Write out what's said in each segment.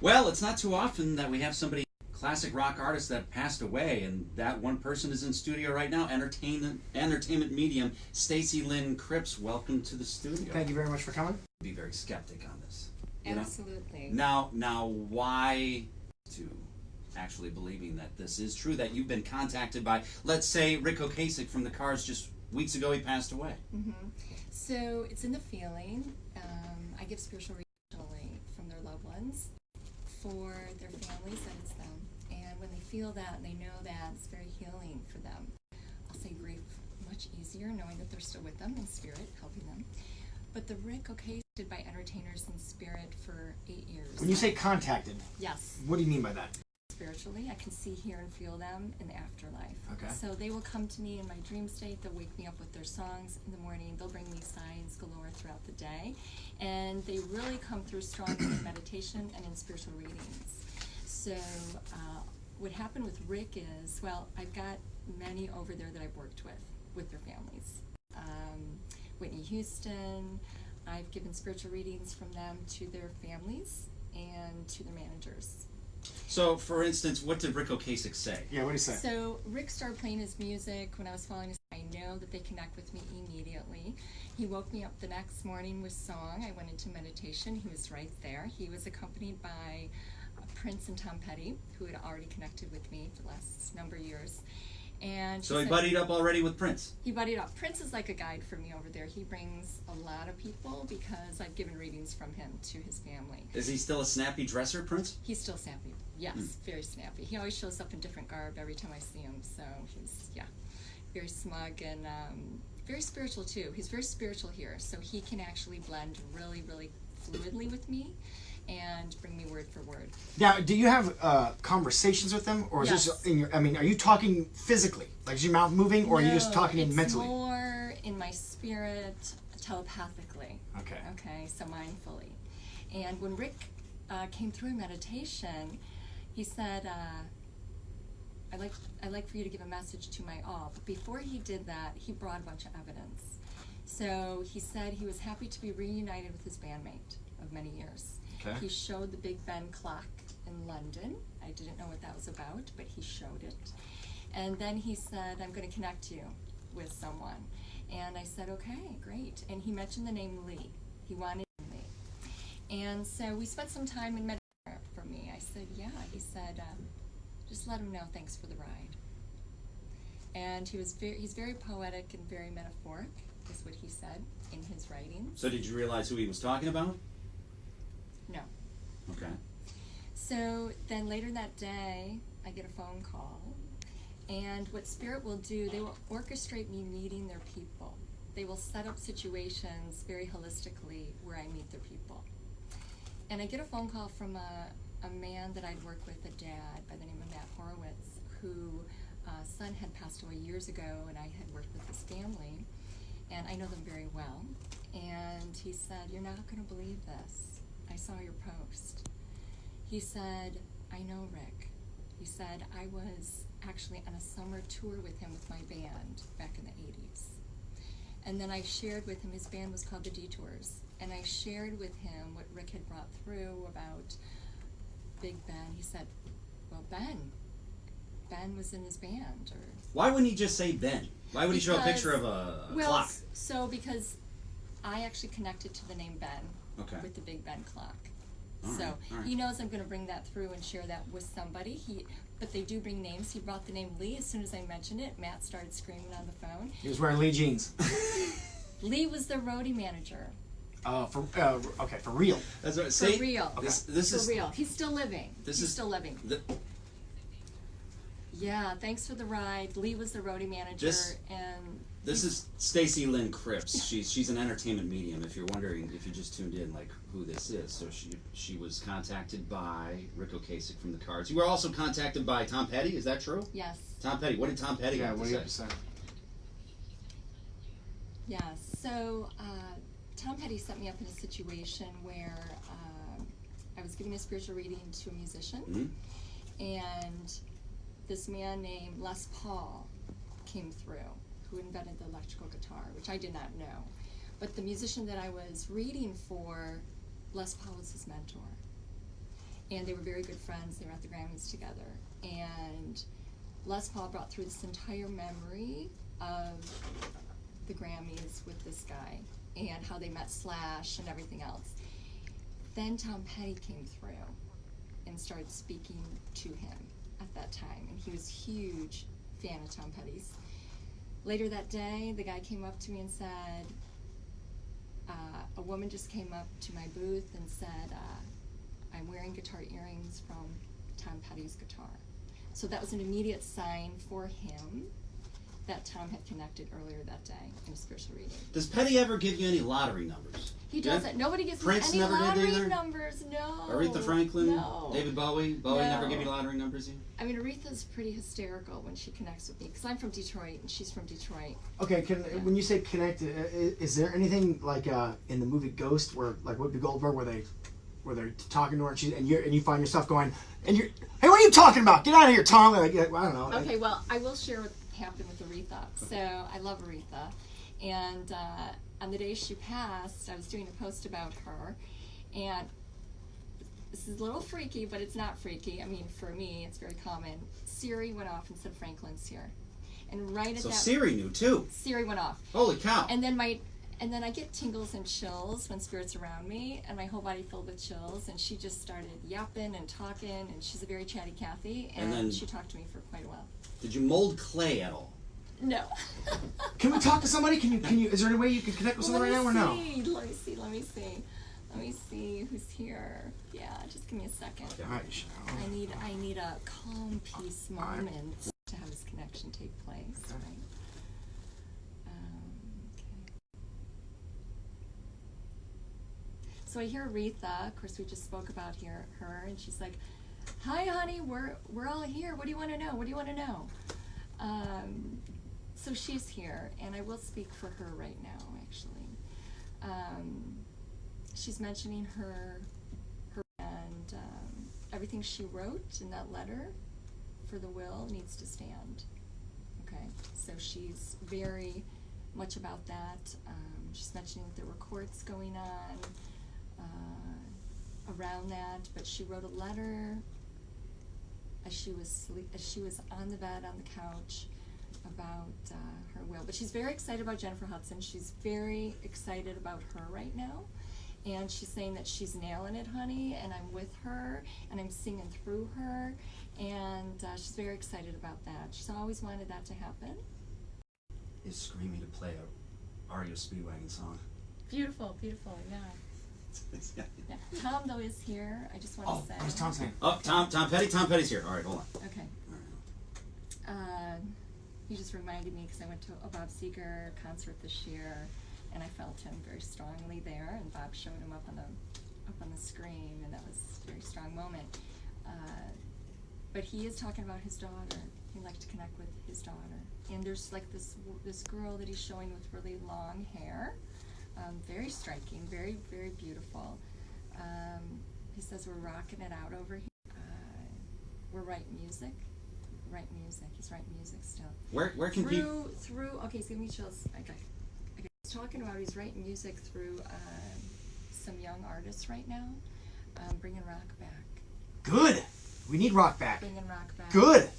Well, it's not too often that we have somebody, classic rock artist, that passed away, and that one person is in studio right now. Entertainment medium Stacey Lynn Cripps. Welcome to the studio. Thank you very much for coming. Be very skeptic on this. Absolutely. Now, why to actually believing that this is true? That you've been contacted by, let's say, Ric Ocasek from the Cars just weeks ago. He passed away. Mm-hmm. So it's in the feeling. I give spiritual readings from their loved ones, for their families, that it's them. And when they feel that and they know that, it's very healing for them. I'll say grief much easier, knowing that they're still with them in spirit, helping them. But the Ric Ocasek did by entertainers in spirit for 8 years. When you say contacted, yes, what do you mean by that? spiritually, I can see, hear, and feel them in the afterlife. Okay. So they will come to me in my dream state. They'll wake me up with their songs in the morning. They'll bring me signs galore throughout the day. And they really come through strong in meditation and in spiritual readings. So what happened with Rick is, well, I've got many over there that I've worked with their families. Whitney Houston, I've given spiritual readings from them to their families and to their managers. So, for instance, what did Ric Ocasek say? Yeah, what do you say? So Rick started playing his music when I was falling asleep. I know that they connect with me immediately. He woke me up the next morning with song. I went into meditation. He was right there. He was accompanied by Prince and Tom Petty, who had already connected with me for the last number of years. And So he buddied up already with Prince? He buddied up. Prince is like a guide for me over there. He brings a lot of people because I've given readings from him to his family. Is he still a snappy dresser, Prince? He's still snappy. Yes, very snappy. He always shows up in different garb every time I see him. So he's, very smug and very spiritual too. He's very spiritual here. So he can actually blend really, really fluidly with me and bring me word for word. Now, do you have conversations with them, or is this in your? I mean, are you talking physically, like is your mouth moving, or are you just talking mentally? It's more in my spirit, telepathically. Okay. Okay, so mindfully. And when Rick came through in meditation, he said, "I'd like for you to give a message to my all." But before he did that, he brought a bunch of evidence. So he said he was happy to be reunited with his bandmate of many years. Okay. He showed the Big Ben clock in London. I didn't know what that was about, but he showed it. And then he said, "I'm going to connect you with someone." And I said, "Okay, great." And he mentioned the name Lee. He wanted Lee. And so we spent some time in meditation for me. I said, "Yeah." He said, "Just let him know thanks for the ride." And he's very poetic and very metaphoric, is what he said in his writings. So did you realize who he was talking about? No. Okay. So then later that day, I get a phone call, and what Spirit will do, they will orchestrate me meeting their people. They will set up situations very holistically where I meet their people. And I get a phone call from a man that I'd worked with, a dad by the name of Matt Horowitz, who son had passed away years ago, and I had worked with his family, and I know them very well. And he said, "You're not going to believe this. I saw your post." He said, "I know Rick." He said, "I was actually on a summer tour with him with my band back in the 80s. And then I shared with him, his band was called The Detours, and I shared with him what Rick had brought through about Big Ben." He said, "Well, Ben was in his band." Or Why wouldn't he just say Ben? Why would he show a picture of a clock? So because I actually connected to the name Ben with the Big Ben clock. All right. He knows I'm going to bring that through and share that with somebody. But they do bring names. He brought the name Lee. As soon as I mentioned it, Matt started screaming on the phone. He was wearing Lee jeans. Lee was their roadie manager. Okay, for real. That's what, For real. Okay. This For is real. He's still living. He's still living. Yeah, thanks for the ride. Lee was the roadie manager, and this is Stacey Lynn Cripps. She's an entertainment medium. If you're wondering, if you just tuned in, like who this is, so she was contacted by Ric Ocasek from the Cars. You were also contacted by Tom Petty. Is that true? Yes. Tom Petty. What did Tom Petty have what to do you have to say? say? Yeah. So Tom Petty set me up in a situation where I was giving a spiritual reading to a musician, and this man named Les Paul came through, who invented the electrical guitar, which I did not know. But the musician that I was reading for, Les Paul was his mentor. and they were very good friends. They were at the Grammys together. And Les Paul brought through this entire memory of the Grammys with this guy and how they met Slash and everything else. Then Tom Petty came through and started speaking to him at that time, and he was a huge fan of Tom Petty's. Later that day, the guy came up to me and said, a woman just came up to my booth and said, I'm wearing guitar earrings from Tom Petty's guitar. So that was an immediate sign for him that Tom had connected earlier that day in a spiritual reading. Does Petty ever give you any lottery numbers? He doesn't. Nobody gives Prince me any never did lottery either? numbers. No. Aretha Franklin? No. David Bowie? Bowie No. never give you lottery numbers either? I mean, Aretha's pretty hysterical when she connects with me because I'm from Detroit and she's from Detroit. Okay, when you say connect, is there anything like in the movie Ghost where like Whoopi Goldberg where they're talking to her and you find yourself going hey, what are you talking about? Get out of here, Tom! Like, I don't know. Okay, well, I will share what happened with Aretha. So I love Aretha, and on the day she passed, I was doing a post about her, and this is a little freaky, but it's not freaky. I mean, for me, it's very common. Siri went off and said Franklin's here, and right at So that, Siri knew too. Siri went off. Holy cow! And then I get tingles and chills when Spirit's around me, and my whole body filled with chills. And she just started yapping and talking, and she's a very chatty Cathy, and then- she talked to me for quite a while. Did you mold clay at all? No. Can we talk to somebody? Can you? Is there any way you can connect with someone right now or no? Let me see who's here. Yeah, just give me a second. All right, Cheryl. I need a calm, peace moment to have this connection take place. Right? Okay. So I hear Aretha. Of course, we just spoke about her, and she's like, "Hi, honey. We're all here. What do you want to know? What do you want to know?" So she's here, and I will speak for her right now, actually. She's mentioning her and everything she wrote in that letter for the will needs to stand. Okay, so she's very much about that. She's mentioning that there were courts going on around that, but she wrote a letter as she was on the bed on the couch about her will. But she's very excited about Jennifer Hudson. She's very excited about her right now. And she's saying that she's nailing it, honey, and I'm with her, and I'm singing through her, and she's very excited about that. She's always wanted that to happen. Is screaming to play a REO Speedwagon song. Beautiful, beautiful, yeah. Yeah. Tom, though, is here. I just want to say. What's Tom saying? Oh, Tom Petty's here. All right, hold on. Okay. You just reminded me because I went to a Bob Seger concert this year, and I felt him very strongly there. And Bob showed him up on the screen, and that was a very strong moment. But he is talking about his daughter. He'd like to connect with his daughter. And there's like this girl that he's showing with really long hair, very striking, very very beautiful. He says we're rocking it out over here. We're writing music. He's writing music still. Where can people? Okay, so give me chills. Okay. He's talking about he's writing music through some young artists right now, bringing rock back. Good. We need rock back. Bringing rock back. Good.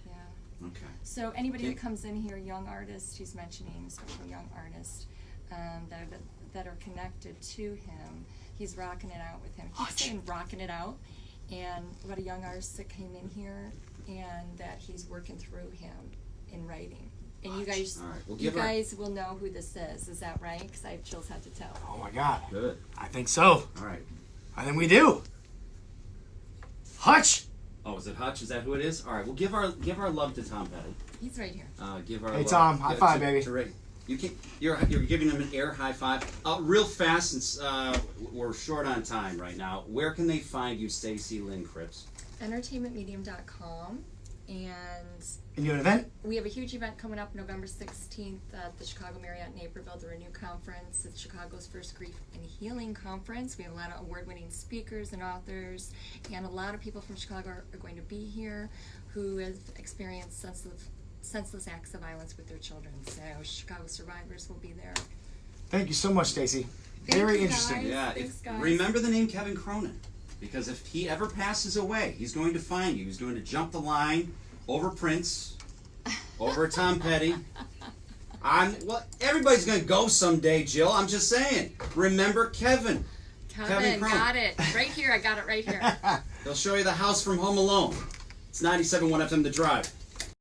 Yeah. Okay. So anybody that comes in here, young artists, he's mentioning especially young artists that are connected to him. He's rocking it out with him. He's saying rocking it out. And what a young artist that came in here, and that he's working through him in writing. And you guys, All right, we'll you give her- guys will know who this is. Is that right? Because I have chills head to toe. Oh my God. Good. I think so. All right. I think we do. Hutch. Oh, is it Hutch? Is that who it is? All right, we'll give our love to Tom Petty. He's right here. Give our Hey, love, Tom, high five, baby. to Ray. You're giving him an air high five. Real fast, since we're short on time right now. Where can they find you, Stacey Lynn Cripps? Entertainmentmedium.com, and And you have an event? we have a huge event coming up November 16th at the Chicago Marriott in Naperville, the Renew Conference. It's Chicago's first grief and healing conference. We have a lot of award-winning speakers and authors, and a lot of people from Chicago are going to be here who have experienced senseless acts of violence with their children. So Chicago survivors will be there. Thank you so much, Stacey. Thank Very you, interesting. guys. Yeah, Thanks, guys. remember the name Kevin Cronin, because if he ever passes away, he's going to find you. He's going to jump the line over Prince, over Tom Petty. Everybody's going to go someday, Jill. I'm just saying. Remember Kevin. Kevin, Cronin. got it. Right here, I got it right here. He'll show you the house from Home Alone. It's 97.1 FM The Drive.